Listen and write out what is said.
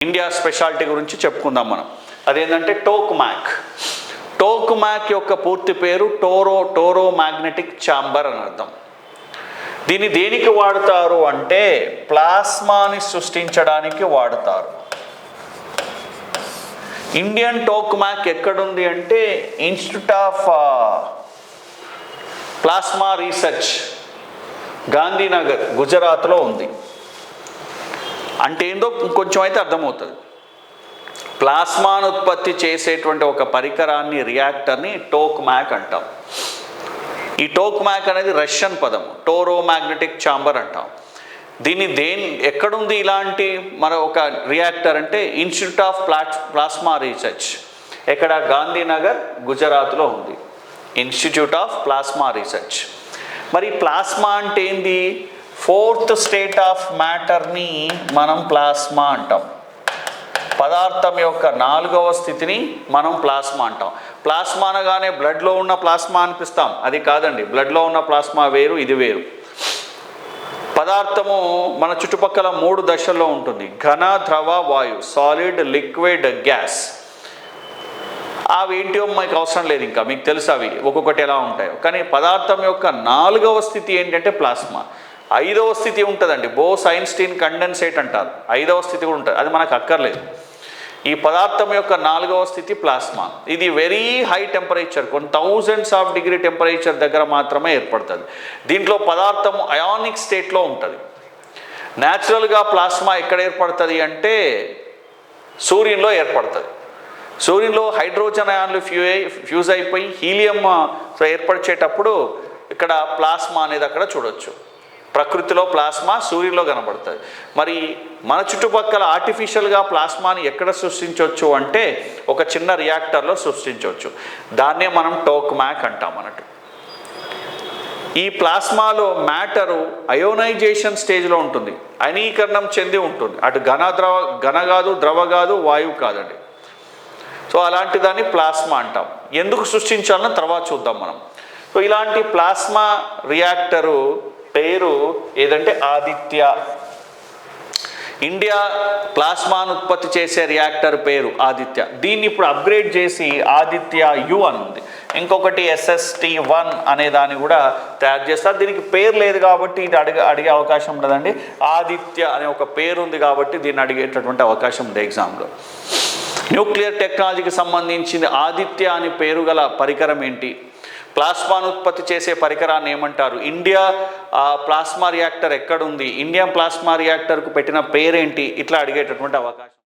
India speciality గురించి చెప్పుకుందాం మనం. అదేంటంటే టోక్మాక్. టోక్మాక్ యొక్క పూర్తి పేరు టోరో మ్యాగ్నెటిక్ ఛాంబర్ అని అర్థం. దీన్ని దేనికి వాడతారు అంటే ప్లాస్మాని సృష్టించడానికి వాడతారు. ఇండియన్ టోక్మాక్ ఎక్కడుంది అంటే institute of plasma research, Gandhinagar, గుజరాత్లో ఉంది. అంటే ఏందో కొంచెం అయితే అర్థమవుతుంది. ప్లాస్మాను ఉత్పత్తి చేసేటువంటి ఒక పరికరాన్ని, రియాక్టర్ని టోక్మాక్ అంటాం. ఈ టోక్మాక్ అనేది రష్యన్ పదం, టోరో మ్యాగ్నెటిక్ ఛాంబర్ అంటాం. దీన్ని ఎక్కడుంది ఇలాంటి మన ఒక రియాక్టర్ అంటే ఇన్స్టిట్యూట్ ఆఫ్ ప్లాస్మా రీసెర్చ్, ఎక్కడ? గాంధీనగర్, గుజరాత్లో ఉంది ఇన్స్టిట్యూట్ ఆఫ్ ప్లాస్మా రీసెర్చ్. మరి ప్లాస్మా అంటే ఏంది? ఫోర్త్ స్టేట్ ఆఫ్ మ్యాటర్ని మనం ప్లాస్మా అంటాం. పదార్థం యొక్క 4వ స్థితిని మనం ప్లాస్మా అంటాం. ప్లాస్మా అనగానే బ్లడ్లో ఉన్న ప్లాస్మా అనిపిస్తాం, అది కాదండి. బ్లడ్లో ఉన్న ప్లాస్మా వేరు, ఇది వేరు. పదార్థము మన చుట్టుపక్కల 3 దశల్లో ఉంటుంది: ఘన, ద్రవ, వాయు, సాలిడ్, లిక్విడ్, గ్యాస్. అవి ఏంటో మీకు అవసరం లేదు, ఇంకా మీకు తెలుసు అవి ఒక్కొక్కటి ఎలా ఉంటాయో. కానీ పదార్థం యొక్క 4వ స్థితి ఏంటంటే ప్లాస్మా. 5వ స్థితి ఉంటుందండి, బోస్ ఐన్స్టీన్ కండెన్సేట్ అంటారు. 5వ స్థితి కూడా ఉంటుంది, అది మనకు అక్కర్లేదు. ఈ పదార్థం యొక్క 4వ స్థితి ప్లాస్మా. ఇది వెరీ హై టెంపరేచర్, కొన్ని థౌజండ్స్ ఆఫ్ డిగ్రీ టెంపరేచర్ దగ్గర మాత్రమే ఏర్పడుతుంది. దీంట్లో పదార్థము అయానిక్ స్టేట్లో ఉంటుంది. న్యాచురల్గా ప్లాస్మా ఎక్కడ ఏర్పడుతుంది అంటే సూర్యునిలో ఏర్పడుతుంది. సూర్యునిలో హైడ్రోజన్ అయాన్లు ఫ్యూజ్ అయిపోయి హీలియం ఏర్పరిచేటప్పుడు ఇక్కడ ప్లాస్మా అనేది అక్కడ చూడొచ్చు. ప్రకృతిలో ప్లాస్మా సూర్యులో కనబడుతుంది. మరి మన చుట్టుపక్కల ఆర్టిఫిషియల్గా ప్లాస్మాని ఎక్కడ సృష్టించవచ్చు అంటే ఒక చిన్న రియాక్టర్లో సృష్టించవచ్చు. దాన్నే మనం టోక్మాక్ అంటాం అన్నట్టు. ఈ ప్లాస్మాలో మ్యాటరు అయోనైజేషన్ స్టేజ్లో ఉంటుంది, అయనీకరణం చెంది ఉంటుంది. అటు ఘన కాదు, ద్రవ కాదు, వాయువు కాదండి. సో అలాంటి దాన్ని ప్లాస్మా అంటాం. ఎందుకు సృష్టించాలన్న తర్వాత చూద్దాం మనం. సో ఇలాంటి ప్లాస్మా రియాక్టరు పేరు ఏదంటే ఆదిత్య. ఇండియా ప్లాస్మాను ఉత్పత్తి చేసే రియాక్టర్ పేరు ఆదిత్య. దీన్ని ఇప్పుడు అప్గ్రేడ్ చేసి ఆదిత్య యు అని ఉంది. ఇంకొకటి SST-1 అనే దాన్ని కూడా తయారు చేస్తారు. దీనికి పేరు లేదు కాబట్టి ఇది అడిగే అవకాశం ఉండదండి. ఆదిత్య అనే ఒక పేరు ఉంది కాబట్టి దీన్ని అడిగేటటువంటి అవకాశం ఉంది ఎగ్జామ్లో. న్యూక్లియర్ టెక్నాలజీకి సంబంధించింది ఆదిత్య అని పేరు గల పరికరం ఏంటి? ప్లాస్మాను ఉత్పత్తి చేసే పరికరాన్ని ఏమంటారు? ఇండియా ప్లాస్మా రియాక్టర్ ఎక్కడుంది? ఇండియన్ ప్లాస్మా రియాక్టర్కు పెట్టిన పేరేంటి? ఇట్లా అడిగేటటువంటి అవకాశం.